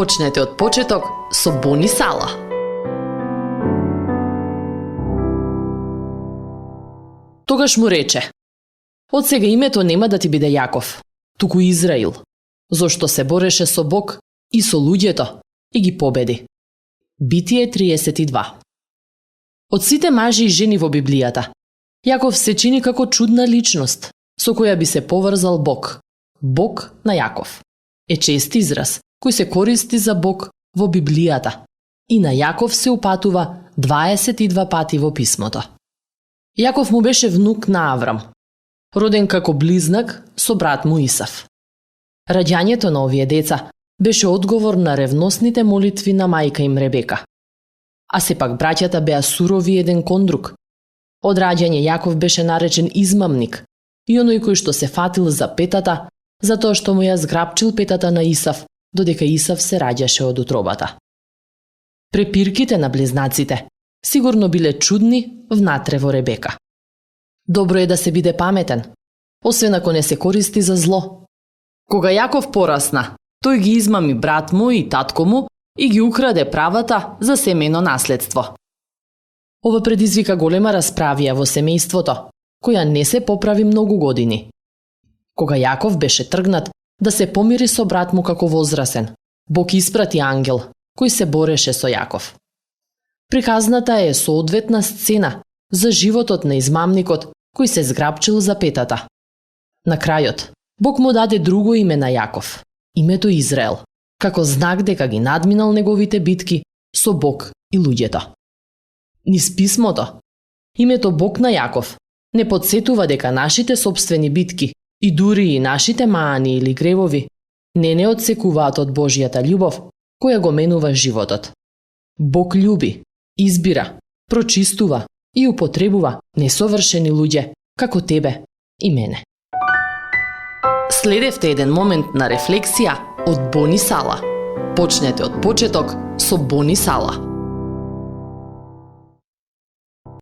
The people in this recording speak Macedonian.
Почнете од почеток со Бони Сала. Тогаш му рече: од сега името нема да ти биде Јаков, туку Израил, зошто се бореше со Бог и со луѓето и ги победи. Битие 32. Од сите мажи и жени во Библијата, Јаков се чини како чудна личност, со која би се поврзал Бог. Бог на Јаков е чест израз кој се користи за Бог во Библијата и на Јаков се упатува 22 пати во писмото. Јаков му беше внук на Аврам, роден како близнак со брат му Исав. Раѓањето на овие деца беше одговор на ревносните молитви на мајка им Ребека. А сепак браќата беа сурови еден кон друг. Од раѓање Јаков беше наречен измамник и оној кој што се фатил за петата, затоа што му ја зграпчил петата на Исав, додека Исав се раѓаше од утробата. Препирките на близнаците сигурно биле чудни внатре во Ребека. Добро е да се биде паметен, освен ако не се користи за зло. Кога Јаков порасна, тој ги измами брат му и татко му и ги украде правата за семејно наследство. Ова предизвика голема расправија во семејството, која не се поправи многу години. Кога Јаков беше тргнат да се помири со брат му како возрасен, Бог испрати ангел кој се бореше со Јаков. Приказната е соодветна сцена за животот на измамникот кој се зграпчил за петата. На крајот, Бог му даде друго име на Јаков, името Израел, како знак дека ги надминал неговите битки со Бог и луѓето. Низ писмото, името Бог на Јаков не подсетува дека нашите собствени битки и дури и нашите маани или гревови не одсекуваат од Божјата љубов која го менува животот. Бог љуби, избира, прочистува и употребува несовршени луѓе како тебе и мене. Следевте еден момент на рефлексија од Бони Сала. Почнете од почеток со Бони Сала.